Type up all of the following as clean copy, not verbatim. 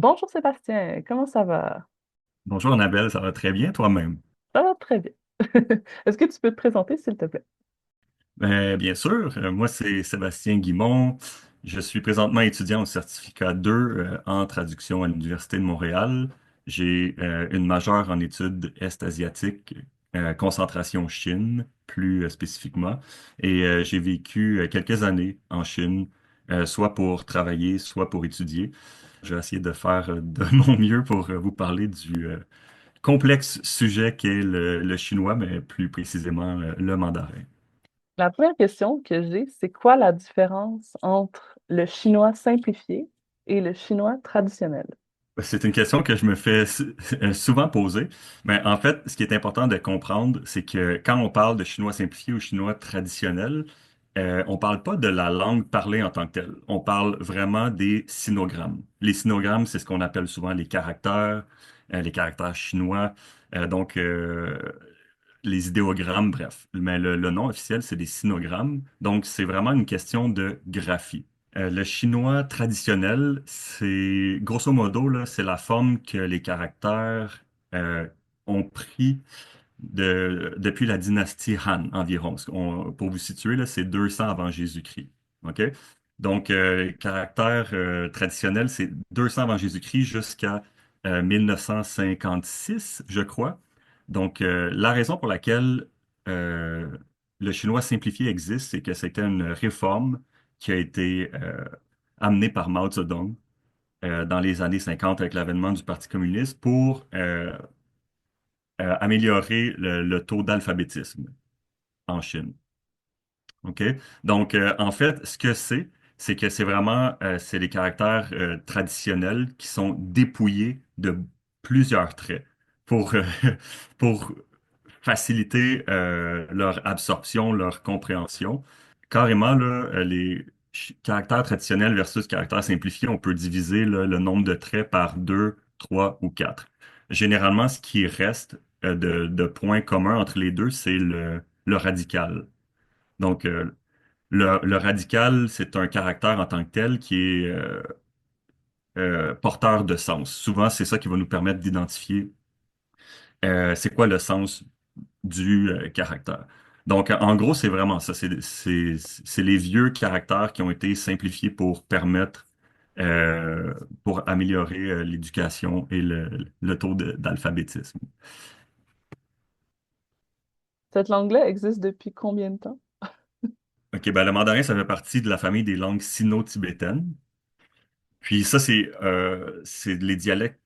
Bonjour Sébastien, comment ça va? Bonjour Annabelle, ça va très bien toi-même? Ça va très bien. Est-ce que tu peux te présenter, s'il te plaît? Bien sûr, moi c'est Sébastien Guimont. Je suis présentement étudiant au certificat 2 en traduction à l'Université de Montréal. J'ai une majeure en études est-asiatiques, concentration Chine plus spécifiquement. Et j'ai vécu quelques années en Chine, soit pour travailler, soit pour étudier. Je vais essayer de faire de mon mieux pour vous parler du complexe sujet qu'est le chinois, mais plus précisément le mandarin. La première question que j'ai, c'est quoi la différence entre le chinois simplifié et le chinois traditionnel? C'est une question que je me fais souvent poser, mais en fait, ce qui est important de comprendre, c'est que quand on parle de chinois simplifié ou chinois traditionnel, on parle pas de la langue parlée en tant que telle. On parle vraiment des sinogrammes. Les sinogrammes, c'est ce qu'on appelle souvent les caractères chinois. Donc, les idéogrammes, bref. Mais le nom officiel, c'est des sinogrammes. Donc, c'est vraiment une question de graphie. Le chinois traditionnel, c'est grosso modo, là, c'est la forme que les caractères ont pris depuis la dynastie Han environ. Pour vous situer, là, c'est 200 avant Jésus-Christ. OK? Donc, caractère traditionnel, c'est 200 avant Jésus-Christ jusqu'à 1956, je crois. Donc, la raison pour laquelle euh, le chinois simplifié existe, c'est que c'était une réforme qui a été amenée par Mao Zedong dans les années 50 avec l'avènement du Parti communiste pour améliorer le taux d'alphabétisme en Chine. OK? Donc, en fait, ce que c'est que c'est vraiment, c'est les caractères traditionnels qui sont dépouillés de plusieurs traits pour, pour faciliter leur absorption, leur compréhension. Carrément, là, les caractères traditionnels versus caractères simplifiés, on peut diviser là, le nombre de traits par deux, trois ou quatre. Généralement, ce qui reste de points communs entre les deux, c'est le radical. Donc, le radical, c'est un caractère en tant que tel qui est porteur de sens. Souvent, c'est ça qui va nous permettre d'identifier c'est quoi le sens du caractère. Donc, en gros, c'est vraiment ça. C'est les vieux caractères qui ont été simplifiés pour permettre, pour améliorer l'éducation et le taux d'alphabétisme. Cette langue-là existe depuis combien de temps? OK, ben, le mandarin, ça fait partie de la famille des langues sino-tibétaines. Puis ça, c'est les dialectes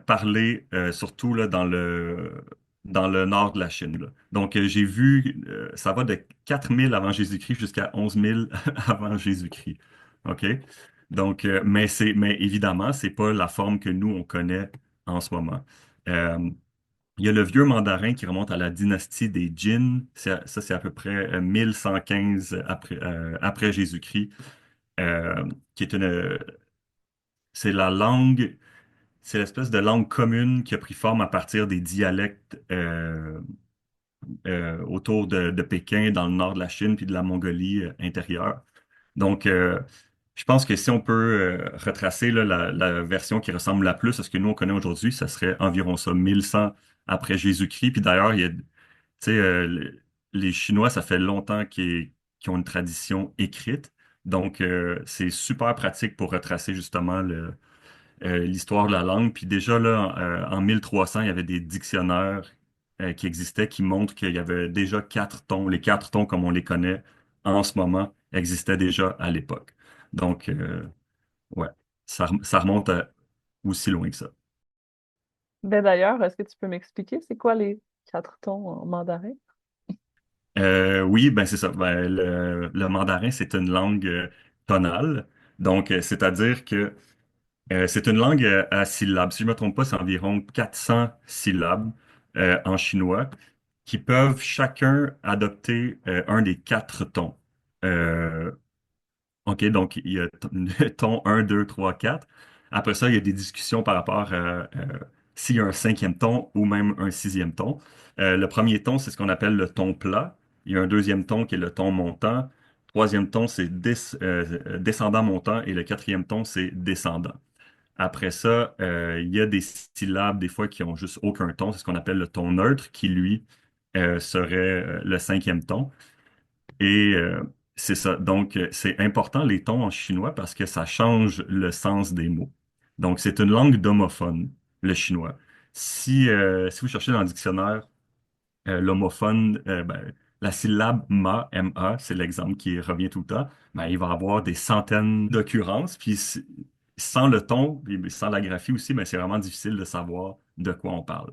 parlés surtout là, dans le nord de la Chine, là. Donc, j'ai vu, ça va de 4000 avant Jésus-Christ jusqu'à 11 000 avant Jésus-Christ. OK? Donc, mais évidemment, c'est pas la forme que nous, on connaît en ce moment. Euh, il y a le vieux mandarin qui remonte à la dynastie des Jin. Ça, c'est à peu près 1115 après Jésus-Christ, qui est c'est la langue, c'est l'espèce de langue commune qui a pris forme à partir des dialectes autour de Pékin, dans le nord de la Chine, puis de la Mongolie intérieure. Donc, je pense que si on peut retracer là, la version qui ressemble la plus à ce que nous on connaît aujourd'hui, ça serait environ ça, 1100 après Jésus-Christ. Puis d'ailleurs, tu sais, les Chinois, ça fait longtemps qu'ils ont une tradition écrite. Donc, c'est super pratique pour retracer justement l'histoire de la langue. Puis déjà, là, en 1300, il y avait des dictionnaires qui existaient qui montrent qu'il y avait déjà quatre tons. Les quatre tons, comme on les connaît en ce moment, existaient déjà à l'époque. Donc, ouais, ça remonte aussi loin que ça. Ben d'ailleurs, est-ce que tu peux m'expliquer c'est quoi les quatre tons en mandarin? Oui, ben c'est ça. Ben, le mandarin, c'est une langue tonale. Donc, c'est-à-dire que c'est une langue à syllabes. Si je ne me trompe pas, c'est environ 400 syllabes en chinois qui peuvent chacun adopter un des quatre tons. Euh, OK, donc il y a le ton un, 2, 3, 4. Après ça, il y a des discussions par rapport à s'il y a un cinquième ton ou même un sixième ton. Le premier ton, c'est ce qu'on appelle le ton plat. Il y a un deuxième ton qui est le ton montant. Troisième ton, c'est descendant montant. Et le quatrième ton, c'est descendant. Après ça, il y a des syllabes, des fois, qui ont juste aucun ton. C'est ce qu'on appelle le ton neutre, qui, lui, serait le cinquième ton. Et c'est ça. Donc, c'est important, les tons en chinois, parce que ça change le sens des mots. Donc, c'est une langue d'homophone, le chinois. Si vous cherchez dans le dictionnaire l'homophone, la syllabe ma, ma, c'est l'exemple qui revient tout le temps, il va avoir des centaines d'occurrences, puis sans le ton, et sans la graphie aussi, c'est vraiment difficile de savoir de quoi on parle.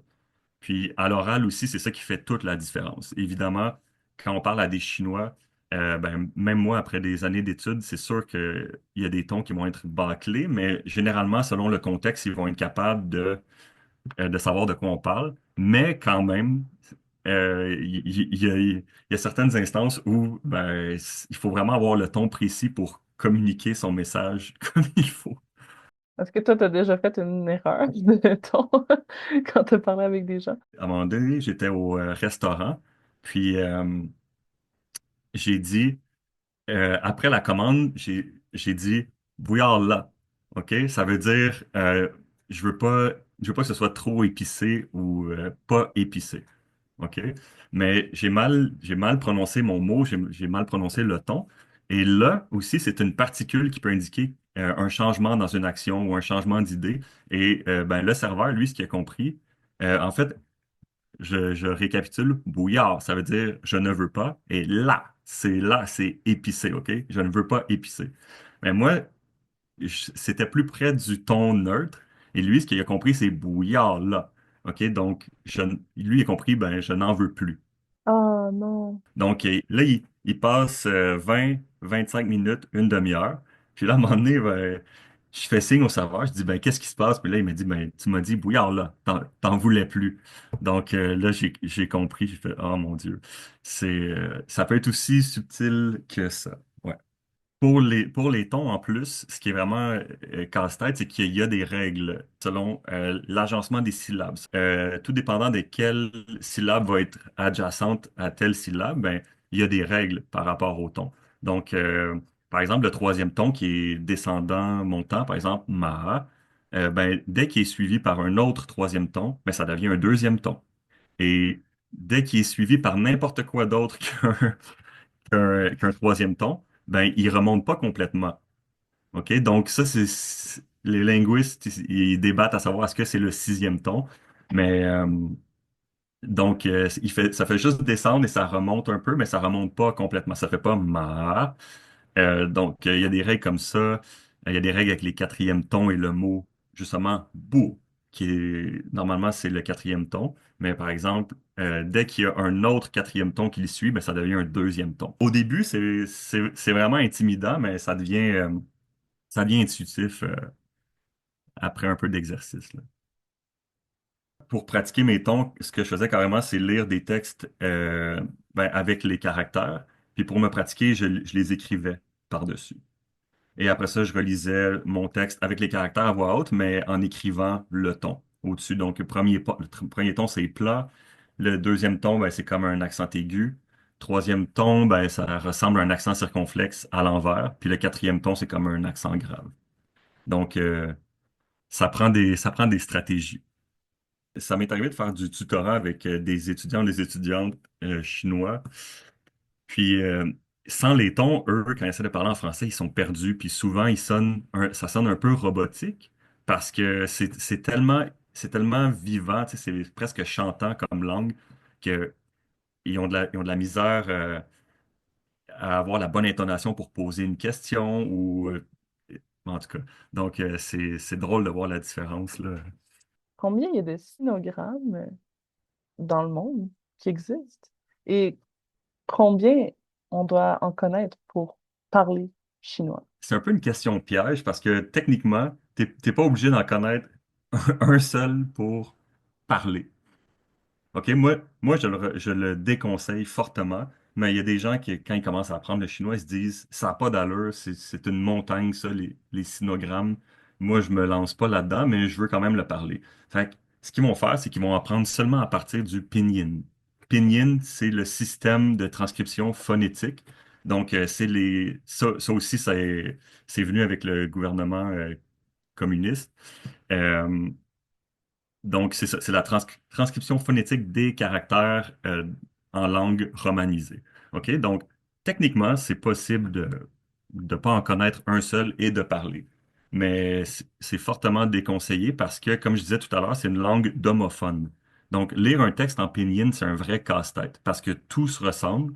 Puis à l'oral aussi, c'est ça qui fait toute la différence. Évidemment, quand on parle à des Chinois, même moi, après des années d'études, c'est sûr qu'il y a des tons qui vont être bâclés, mais généralement, selon le contexte, ils vont être capables de savoir de quoi on parle. Mais quand même, il y a certaines instances où il faut vraiment avoir le ton précis pour communiquer son message comme il faut. Est-ce que toi, tu as déjà fait une erreur de ton quand tu parlé avec des gens? À un moment donné, j'étais au restaurant, puis j'ai dit, après la commande, j'ai dit bouillard là. OK? Ça veut dire je je veux pas que ce soit trop épicé ou pas épicé. OK? Mais j'ai mal prononcé mon mot, j'ai mal prononcé le ton. Et là aussi, c'est une particule qui peut indiquer un changement dans une action ou un changement d'idée. Et le serveur, lui, ce qu'il a compris, en fait, je récapitule, bouillard, ça veut dire je ne veux pas. Et là, c'est épicé, OK? Je ne veux pas épicé. Mais moi, c'était plus près du ton neutre. Et lui, ce qu'il a compris, c'est bouillard là. OK? Donc, lui, il a compris, je n'en veux plus. Ah non. Donc, là, il passe 25 minutes, une demi-heure. Puis là, à un moment donné, je fais signe au serveur, je dis, qu'est-ce qui se passe? Puis là, il m'a dit, tu m'as dit bouillard là, t'en voulais plus. Donc, là, j'ai compris, j'ai fait, oh mon Dieu. Ça peut être aussi subtil que ça. Ouais. Pour les tons en plus, ce qui est vraiment casse-tête, c'est qu'il y a des règles selon l'agencement des syllabes. Tout dépendant de quelle syllabe va être adjacente à telle syllabe, il y a des règles par rapport au ton. Donc, par exemple, le troisième ton qui est descendant, montant, par exemple, ma, dès qu'il est suivi par un autre troisième ton, ça devient un deuxième ton. Et dès qu'il est suivi par n'importe quoi d'autre qu'un troisième ton, il remonte pas complètement. OK? Donc, ça, les linguistes, ils débattent à savoir est-ce que c'est le sixième ton. Mais donc, ça fait juste descendre et ça remonte un peu, mais ça remonte pas complètement. Ça fait pas ma. Donc, il y a des règles comme ça. Il y a des règles avec les quatrièmes tons et le mot, justement, beau, qui est, normalement, c'est le quatrième ton. Mais par exemple, dès qu'il y a un autre quatrième ton qui le suit, ça devient un deuxième ton. Au début, c'est vraiment intimidant, mais ça devient intuitif, après un peu d'exercice, là. Pour pratiquer mes tons, ce que je faisais carrément, c'est lire des textes avec les caractères. Puis pour me pratiquer, je les écrivais par-dessus. Et après ça, je relisais mon texte avec les caractères à voix haute, mais en écrivant le ton au-dessus. Donc, le premier ton, c'est plat. Le deuxième ton, c'est comme un accent aigu. Troisième ton, ça ressemble à un accent circonflexe à l'envers. Puis le quatrième ton, c'est comme un accent grave. Donc, ça prend des stratégies. Ça m'est arrivé de faire du tutorat avec des étudiants, des étudiantes chinois. Puis, sans les tons, eux, quand ils essaient de parler en français, ils sont perdus. Puis souvent, ça sonne un peu robotique parce que c'est tellement vivant, tu sais, c'est presque chantant comme langue qu'ils ils ont de la misère à avoir la bonne intonation pour poser une question ou, en tout cas. Donc, c'est drôle de voir la différence, là. Combien il y a de sinogrammes dans le monde qui existent? Et combien on doit en connaître pour parler chinois? C'est un peu une question piège parce que techniquement, t'es pas obligé d'en connaître un seul pour parler. OK, moi je le déconseille fortement, mais il y a des gens qui, quand ils commencent à apprendre le chinois, ils se disent, ça n'a pas d'allure, c'est une montagne, ça, les sinogrammes. Moi, je me lance pas là-dedans, mais je veux quand même le parler. Fait que, ce qu'ils vont faire, c'est qu'ils vont apprendre seulement à partir du pinyin. Pinyin, c'est le système de transcription phonétique. Donc, ça aussi, c'est venu avec le gouvernement communiste. Euh, donc, c'est ça, c'est la transcription phonétique des caractères en langue romanisée. OK? Donc, techniquement, c'est possible de ne pas en connaître un seul et de parler. Mais c'est fortement déconseillé parce que, comme je disais tout à l'heure, c'est une langue d'homophone. Donc, lire un texte en pinyin, c'est un vrai casse-tête parce que tout se ressemble.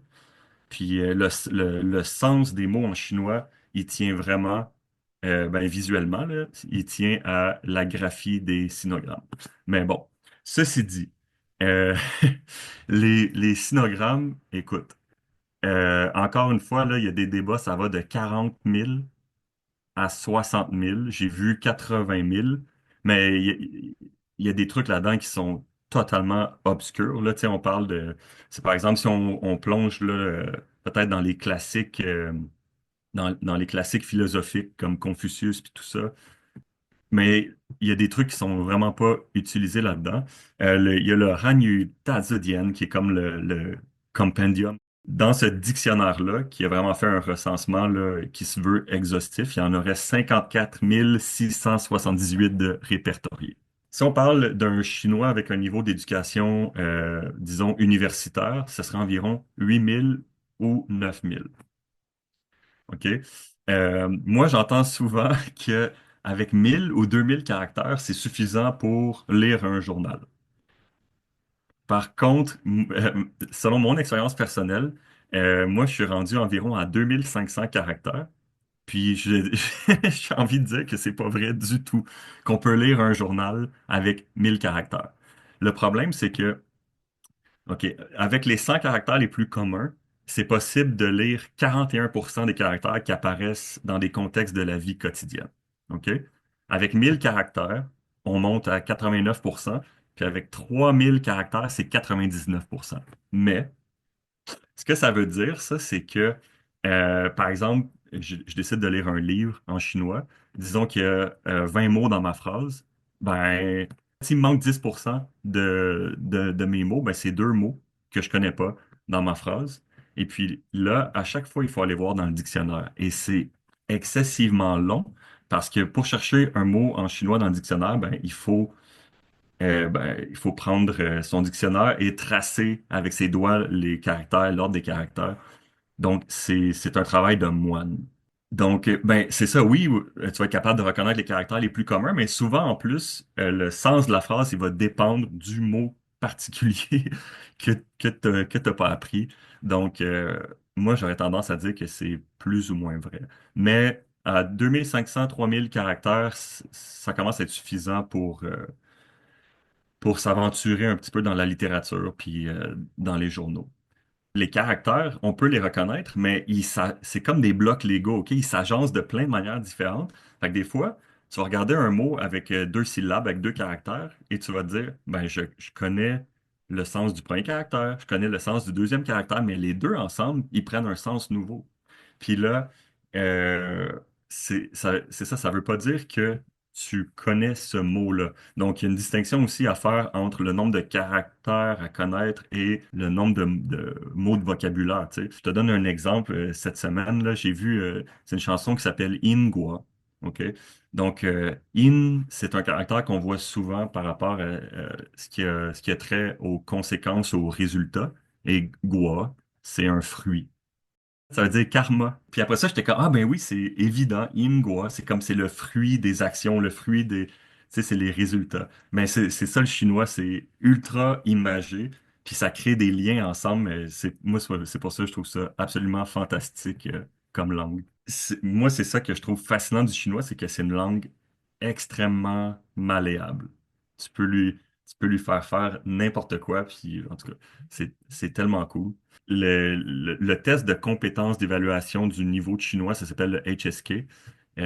Puis le sens des mots en chinois, il tient vraiment, ben, visuellement, là, il tient à la graphie des sinogrammes. Mais bon, ceci dit, euh, les sinogrammes, écoute, encore une fois, là, il y a des débats, ça va de 40 000 à 60 000. J'ai vu 80 000, mais il y a des trucs là-dedans qui sont totalement obscurs. Là, tu sais, on parle de... C'est par exemple, si on plonge là, peut-être dans les classiques, dans les classiques philosophiques comme Confucius puis tout ça, mais il y a des trucs qui sont vraiment pas utilisés là-dedans. Il y a le Hanyu Tazodian, qui est comme le compendium. Dans ce dictionnaire-là, qui a vraiment fait un recensement là, qui se veut exhaustif, il y en aurait 54 678 de répertoriés. Si on parle d'un Chinois avec un niveau d'éducation, disons, universitaire, ce serait environ 8 000 ou 9 000. OK? Moi, j'entends souvent que avec 1000 ou 2000 caractères, c'est suffisant pour lire un journal. Par contre, selon mon expérience personnelle, moi, je suis rendu environ à 2500 caractères. Puis, j'ai envie de dire que c'est pas vrai du tout qu'on peut lire un journal avec 1000 caractères. Le problème, c'est que OK. Avec les 100 caractères les plus communs, c'est possible de lire 41% des caractères qui apparaissent dans des contextes de la vie quotidienne. OK? Avec 1000 caractères, on monte à 89%, puis avec 3000 caractères, c'est 99%. Mais ce que ça veut dire, ça, c'est que, par exemple, je décide de lire un livre en chinois. Disons qu'il y a 20 mots dans ma phrase. Ben, s'il me manque 10% de mes mots, ben, c'est deux mots que je connais pas dans ma phrase. Et puis là, à chaque fois, il faut aller voir dans le dictionnaire. Et c'est excessivement long parce que pour chercher un mot en chinois dans le dictionnaire, ben, il faut prendre son dictionnaire et tracer avec ses doigts les caractères, l'ordre des caractères. Donc, c'est un travail de moine. Donc, ben, c'est ça, oui, tu vas être capable de reconnaître les caractères les plus communs, mais souvent, en plus, le sens de la phrase, il va dépendre du mot particulier que t'as pas appris. Donc, moi, j'aurais tendance à dire que c'est plus ou moins vrai. Mais à 2500, 3000 caractères, ça commence à être suffisant pour s'aventurer un petit peu dans la littérature puis dans les journaux. Les caractères, on peut les reconnaître, mais c'est comme des blocs Lego, OK? Ils s'agencent de plein de manières différentes. Fait que des fois, tu vas regarder un mot avec deux syllabes, avec deux caractères, et tu vas te dire, ben, je connais le sens du premier caractère, je connais le sens du deuxième caractère, mais les deux ensemble, ils prennent un sens nouveau. Puis là, euh, c'est ça, ça veut pas dire que tu connais ce mot-là. Donc, il y a une distinction aussi à faire entre le nombre de caractères à connaître et le nombre de mots de vocabulaire. Tu sais. Je te donne un exemple. Cette semaine, là, j'ai vu, c'est une chanson qui s'appelle Ingwa. OK? Donc, in, c'est un caractère qu'on voit souvent par rapport à ce qui a trait aux conséquences, aux résultats. Et gua, c'est un fruit. Ça veut dire karma. Puis après ça, j'étais comme, ah ben oui, c'est évident, Ingwa, c'est comme c'est le fruit des actions, le fruit des, tu sais, c'est les résultats. Mais c'est ça le chinois, c'est ultra imagé, puis ça crée des liens ensemble. Mais moi, c'est pour ça que je trouve ça absolument fantastique comme langue. Moi, c'est ça que je trouve fascinant du chinois, c'est que c'est une langue extrêmement malléable. Tu peux lui faire n'importe quoi, puis en tout cas, c'est tellement cool. Le test de compétence d'évaluation du niveau de chinois, ça s'appelle le HSK.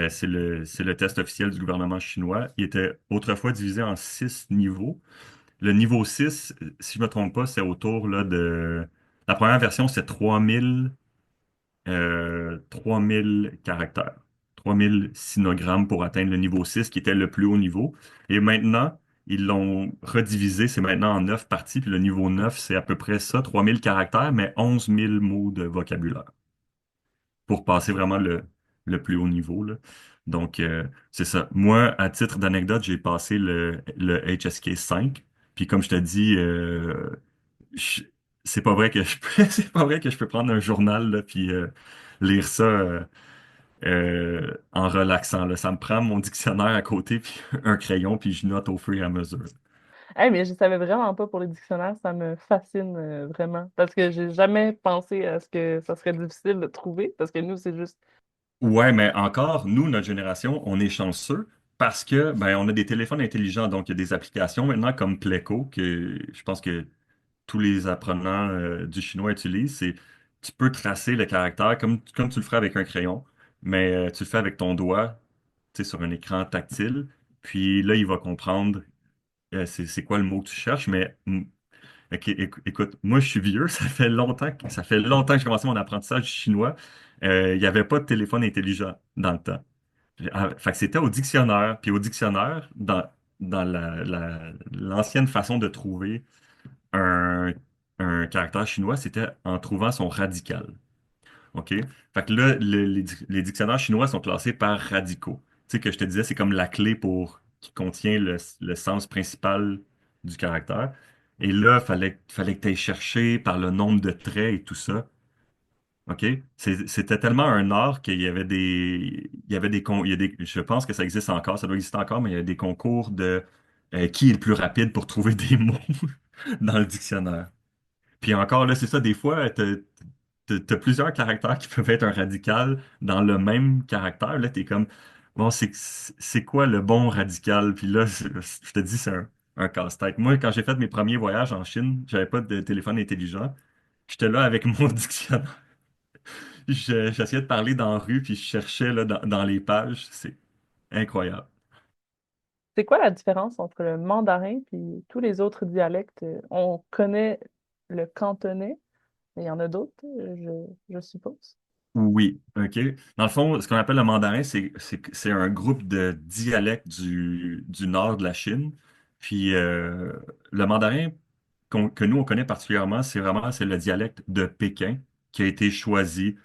C'est le test officiel du gouvernement chinois. Il était autrefois divisé en 6 niveaux. Le niveau 6, si je ne me trompe pas, c'est autour là, de... La première version, c'est 3000 caractères, 3000 sinogrammes pour atteindre le niveau 6, qui était le plus haut niveau. Et maintenant, ils l'ont redivisé, c'est maintenant en 9 parties, puis le niveau 9, c'est à peu près ça, 3000 caractères, mais 11 000 mots de vocabulaire pour passer vraiment le plus haut niveau, là. Donc, c'est ça. Moi, à titre d'anecdote, j'ai passé le HSK 5. Puis comme je te dis, je- c'est pas vrai que je peux, c'est pas vrai que je peux prendre un journal là, puis lire ça en relaxant. Là. Ça me prend mon dictionnaire à côté, puis un crayon, puis je note au fur et à mesure. Hey, mais je savais vraiment pas pour les dictionnaires, ça me fascine vraiment. Parce que j'ai jamais pensé à ce que ça serait difficile de trouver, parce que nous, c'est juste. Ouais, mais encore, nous, notre génération, on est chanceux parce que ben, on a des téléphones intelligents. Donc, il y a des applications maintenant comme Pleco que je pense que tous les apprenants du chinois utilisent. C'est tu peux tracer le caractère comme tu le ferais avec un crayon, mais tu le fais avec ton doigt, tu sais, sur un écran tactile. Puis là, il va comprendre c'est quoi le mot que tu cherches, mais ok, écoute, moi je suis vieux, ça fait longtemps que j'ai commencé mon apprentissage du chinois. Il n'y avait pas de téléphone intelligent dans le temps. Fait que c'était au dictionnaire, puis au dictionnaire, dans l'ancienne façon de trouver un, un caractère chinois, c'était en trouvant son radical. OK? Fait que là, les dictionnaires chinois sont classés par radicaux. Tu sais que je te disais, c'est comme la clé pour qui contient le sens principal du caractère. Et là, fallait que tu ailles chercher par le nombre de traits et tout ça. OK? C'était tellement un art il y avait il y a je pense que ça existe encore, ça doit exister encore, mais il y a des concours de qui est le plus rapide pour trouver des mots dans le dictionnaire. Puis encore là, c'est ça, des fois, t'as plusieurs caractères qui peuvent être un radical dans le même caractère. Là, t'es comme, bon, c'est quoi le bon radical? Puis là, je te dis, c'est un casse-tête. Moi, quand j'ai fait mes premiers voyages en Chine, j'avais pas de téléphone intelligent. J'étais là avec mon dictionnaire. J'essayais de parler dans la rue, puis je cherchais là, dans les pages. C'est incroyable. C'est quoi la différence entre le mandarin et tous les autres dialectes? On connaît le cantonais, mais il y en a d'autres, je suppose. Oui, OK. Dans le fond, ce qu'on appelle le mandarin, c'est un groupe de dialectes du nord de la Chine. Puis le mandarin que nous, on connaît particulièrement, c'est le dialecte de Pékin qui a été choisi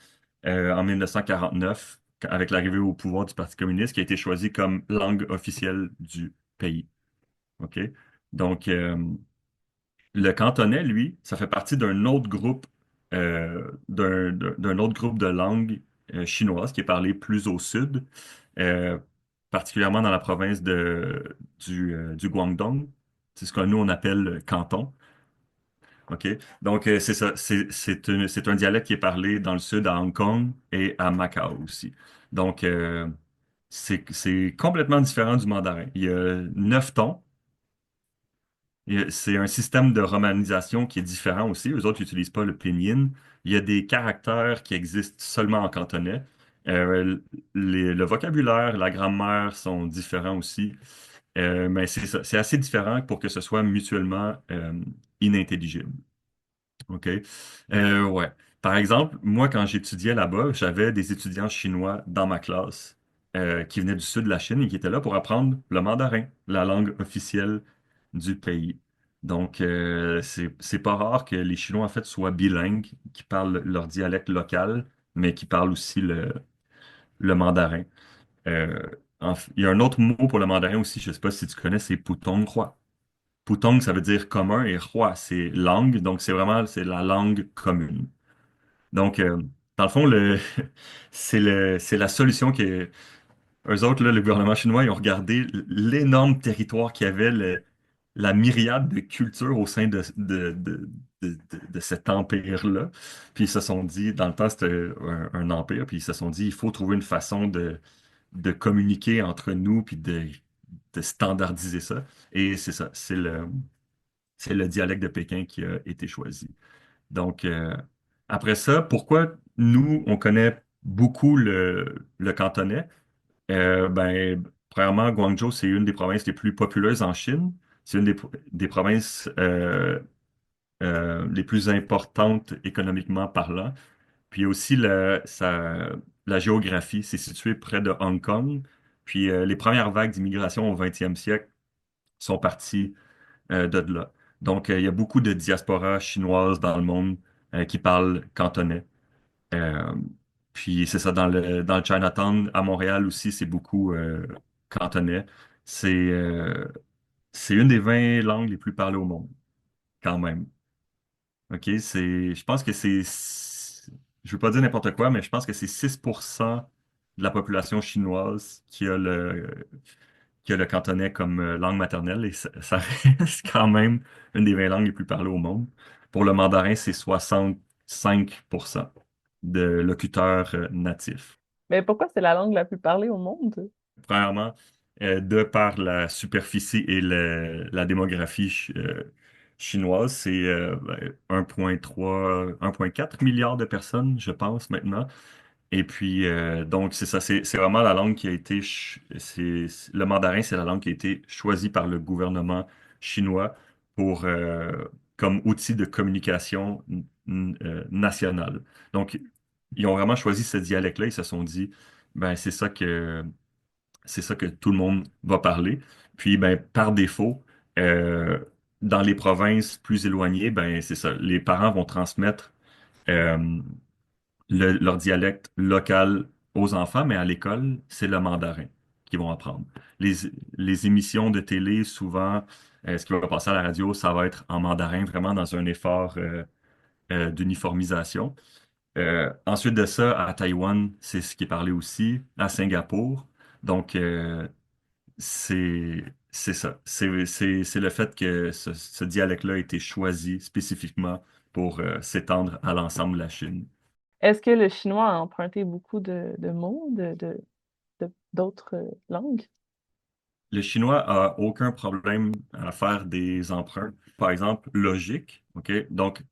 en 1949 avec l'arrivée au pouvoir du Parti communiste, qui a été choisi comme langue officielle du pays. OK? Donc, le cantonais, lui, ça fait partie d'un autre groupe, d'un autre groupe de langues chinoises qui est parlé plus au sud, euh, particulièrement dans la province du Guangdong. C'est ce que nous, on appelle canton. OK? Donc, c'est ça. C'est un dialecte qui est parlé dans le sud, à Hong Kong et à Macao aussi. Donc, c'est complètement différent du mandarin. Il y a 9 tons. C'est un système de romanisation qui est différent aussi. Eux autres n'utilisent pas le pinyin. Il y a des caractères qui existent seulement en cantonais. Le vocabulaire, la grammaire sont différents aussi. Mais c'est ça. C'est assez différent pour que ce soit mutuellement inintelligible. OK? Ouais. Par exemple, moi, quand j'étudiais là-bas, j'avais des étudiants chinois dans ma classe qui venaient du sud de la Chine et qui étaient là pour apprendre le mandarin, la langue officielle du pays. Donc, c'est pas rare que les Chinois, en fait, soient bilingues, qui parlent leur dialecte local, mais qui parlent aussi le mandarin. Euh, il y a un autre mot pour le mandarin aussi, je sais pas si tu connais, c'est Putong Hua. Putong, ça veut dire commun et Hua, c'est langue, donc c'est la langue commune. Donc, dans le fond, c'est la solution que eux autres, là, le gouvernement chinois, ils ont regardé l'énorme territoire qu'il y avait, la myriade de cultures au sein de cet empire-là. Puis ils se sont dit, dans le temps, c'était un empire, puis ils se sont dit, il faut trouver une façon de communiquer entre nous, puis de standardiser ça. Et c'est ça, c'est le dialecte de Pékin qui a été choisi. Donc, après ça, pourquoi nous, on connaît beaucoup le cantonais? Ben, premièrement, Guangzhou, c'est une des provinces les plus populeuses en Chine. C'est une des provinces les plus importantes économiquement parlant. Puis il y a aussi la géographie. C'est situé près de Hong Kong. Puis les premières vagues d'immigration au 20e siècle sont parties de là. Donc, il y a beaucoup de diaspora chinoise dans le monde qui parlent cantonais. Euh, Puis c'est ça, dans le Chinatown, à Montréal aussi, c'est beaucoup cantonais. C'est c'est une des 20 langues les plus parlées au monde, quand même. OK, je pense que je veux pas dire n'importe quoi, mais je pense que c'est 6% de la population chinoise qui a le cantonais comme langue maternelle et ça reste quand même une des 20 langues les plus parlées au monde. Pour le mandarin, c'est 65% de locuteurs natifs. Mais pourquoi c'est la langue la plus parlée au monde? Premièrement, de par la superficie et la démographie chinoise, c'est 1,3, 1,4 milliard de personnes, je pense, maintenant. Et puis, donc, c'est ça, c'est vraiment la langue qui a été, le mandarin, c'est la langue qui a été choisie par le gouvernement chinois pour, comme outil de communication nationale. Donc, ils ont vraiment choisi ce dialecte-là, ils se sont dit, ben, c'est ça que tout le monde va parler. Puis, ben, par défaut, euh, dans les provinces plus éloignées, ben, c'est ça, les parents vont transmettre euh, leur dialecte local aux enfants, mais à l'école, c'est le mandarin qu'ils vont apprendre. Les, les émissions de télé, souvent, ce qui va passer à la radio, ça va être en mandarin, vraiment dans un effort d'uniformisation. Ensuite de ça, à Taïwan, c'est ce qui est parlé aussi, à Singapour. Donc, c'est ça. C'est le fait que ce dialecte-là a été choisi spécifiquement pour s'étendre à l'ensemble de la Chine. Est-ce que le chinois a emprunté beaucoup de mots d'autres langues? Le chinois a aucun problème à faire des emprunts. Par exemple, logique, OK? Donc,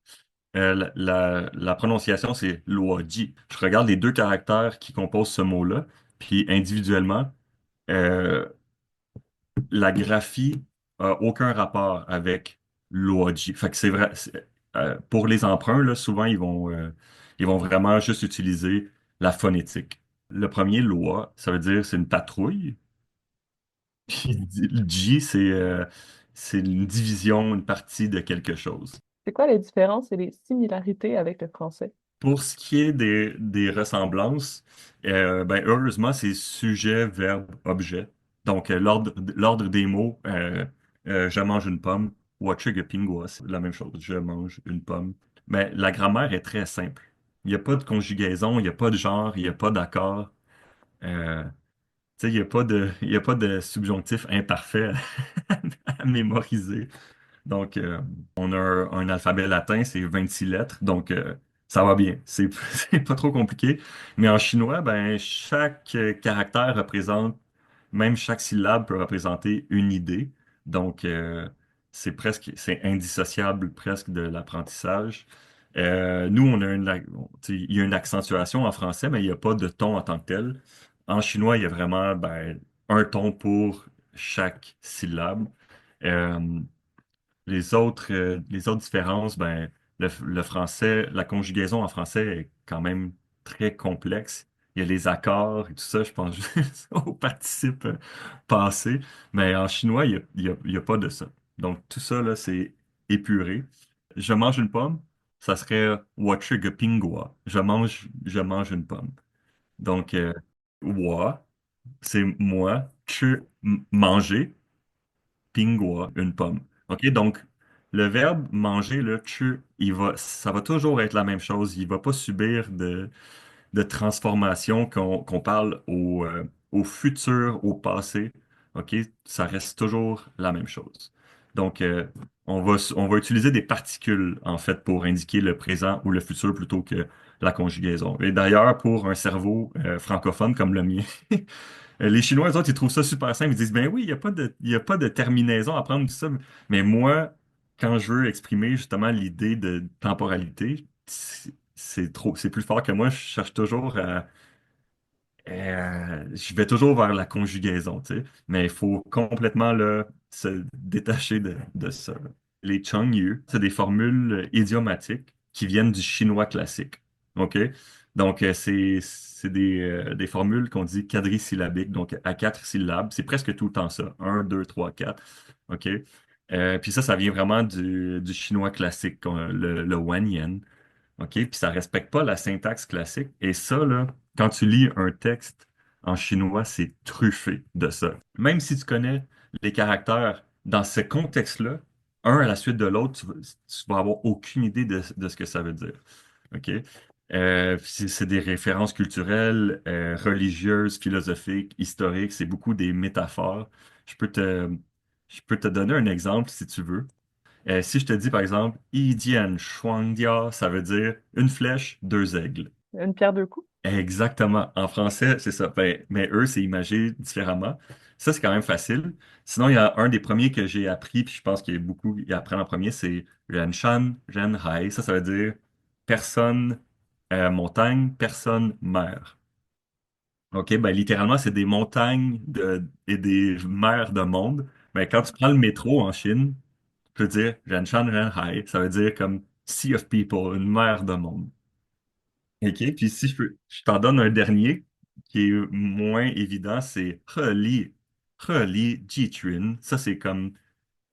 la prononciation, c'est luoji. Je regarde les deux caractères qui composent ce mot-là, puis individuellement, euh, la graphie a aucun rapport avec l'OAJ. Fait que c'est vrai. Pour les emprunts, là, souvent, ils vont vraiment juste utiliser la phonétique. Le premier, loi, ça veut dire c'est une patrouille. Puis J, c'est une division, une partie de quelque chose. C'est quoi les différences et les similarités avec le français? Pour ce qui est des ressemblances, ben, heureusement, c'est sujet, verbe, objet. Donc, l'ordre des mots, je mange une pomme, Pingua, c'est la même chose, je mange une pomme. Mais la grammaire est très simple. Il n'y a pas de conjugaison, il n'y a pas de genre, il n'y a pas d'accord. Euh, tu sais, il y a pas de subjonctif imparfait à mémoriser. Donc, on a un alphabet latin, c'est 26 lettres, donc ça va bien. C'est pas trop compliqué. Mais en chinois, ben, chaque caractère représente, même chaque syllabe peut représenter une idée. Donc, c'est indissociable presque de l'apprentissage. Nous, on a tu sais, il y a une accentuation en français, mais il n'y a pas de ton en tant que tel. En chinois, il y a vraiment ben, un ton pour chaque syllabe. Euh, les autres différences, ben, le français, la conjugaison en français est quand même très complexe. Il y a les accords et tout ça, je pense juste au participe passé. Mais en chinois, il y a pas de ça. Donc, tout ça, là, c'est épuré. Je mange une pomme, ça serait pingua. Je mange une pomme. Donc, wa, c'est moi, manger. Pingua, une pomme. OK? Donc, le verbe manger, là, ça va toujours être la même chose. Il va pas subir de transformation qu'on parle au futur, au passé. OK? Ça reste toujours la même chose. Donc, on va utiliser des particules, en fait, pour indiquer le présent ou le futur plutôt que la conjugaison. Et d'ailleurs, pour un cerveau francophone comme le mien, les Chinois, eux autres, ils trouvent ça super simple. Ils disent, ben oui, il y a pas de terminaison à prendre tout ça. Mais moi, quand je veux exprimer justement l'idée de temporalité, c'est plus fort que moi. Je cherche toujours je vais toujours vers la conjugaison, tu sais. Mais il faut complètement là, se détacher de ça, là. Les Chongyu, c'est des formules idiomatiques qui viennent du chinois classique. OK? Donc, c'est des formules qu'on dit quadrisyllabiques, donc à 4 syllabes. C'est presque tout le temps ça. Un, deux, trois, quatre. OK? Puis ça vient vraiment du chinois classique, le Wanyan. OK? Puis ça respecte pas la syntaxe classique. Et ça, là, quand tu lis un texte en chinois, c'est truffé de ça. Même si tu connais les caractères dans ce contexte-là, un à la suite de l'autre, tu vas avoir aucune idée de ce que ça veut dire. OK? C'est des références culturelles, religieuses, philosophiques, historiques. C'est beaucoup des métaphores. Je peux te, je peux te donner un exemple si tu veux. Si je te dis par exemple, Yi Jian Shuangdia, ça veut dire une flèche, deux aigles. Une pierre deux coups? Exactement. En français, c'est ça. Ben, mais eux, c'est imagé différemment. Ça, c'est quand même facile. Sinon, il y a un des premiers que j'ai appris, puis je pense qu'il y a beaucoup qui apprennent en premier, c'est Renshan Renhai. Ça veut dire personne montagne, personne mer. OK, ben littéralement, c'est des montagnes et des mers de monde. Mais quand tu prends le métro en Chine, tu peux dire Renshan Renhai. Ça veut dire comme Sea of People, une mer de monde. OK, puis si je t'en donne un dernier qui est moins évident, c'est Heli Jitrin. Ça, c'est comme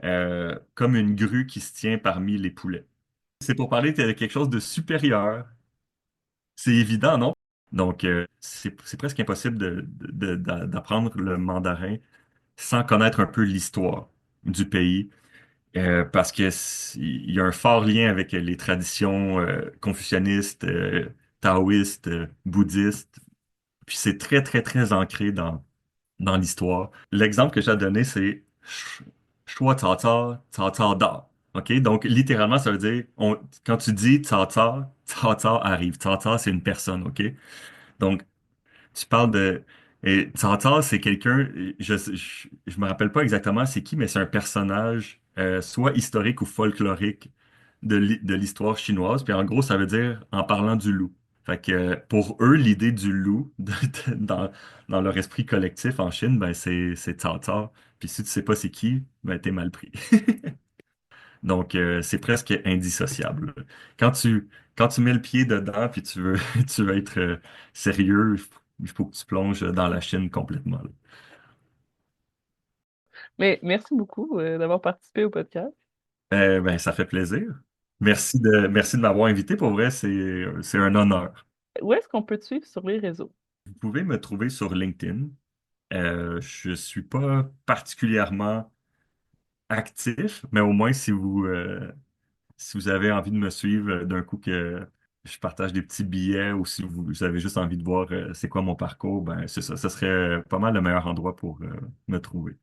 une grue qui se tient parmi les poulets. C'est pour parler de quelque chose de supérieur. C'est évident, non? Donc, c'est presque impossible d'apprendre le mandarin sans connaître un peu l'histoire du pays, parce que il y a un fort lien avec les traditions confucianistes, taoïstes, bouddhistes. Puis c'est très, très, très ancré dans l'histoire. L'exemple que j'ai donné, c'est Shua Tao Tao, Tao Tao Da. OK? Donc, littéralement, ça veut dire, quand tu dis Tao Tao, Tao Tao arrive. Tao Tao, c'est une personne, OK? Donc, tu parles de... Et Tsar, c'est quelqu'un, je me rappelle pas exactement c'est qui, mais c'est un personnage soit historique ou folklorique de l'histoire chinoise. Puis en gros, ça veut dire en parlant du loup. Fait que pour eux, l'idée du loup dans leur esprit collectif en Chine, ben c'est Tsar Tsar. Puis si tu sais pas c'est qui, ben t'es mal pris. Donc c'est presque indissociable. Quand tu quand tu mets le pied dedans puis tu veux tu veux être sérieux, il faut que tu plonges dans la Chine complètement, là. Mais merci beaucoup d'avoir participé au podcast. Ben, ça fait plaisir. Merci de m'avoir invité. Pour vrai, c'est un honneur. Où est-ce qu'on peut te suivre sur les réseaux? Vous pouvez me trouver sur LinkedIn. Je suis pas particulièrement actif, mais au moins si vous avez envie de me suivre d'un coup que je partage des petits billets ou si vous avez juste envie de voir c'est quoi mon parcours, ben c'est ça. Ce serait pas mal le meilleur endroit pour me trouver.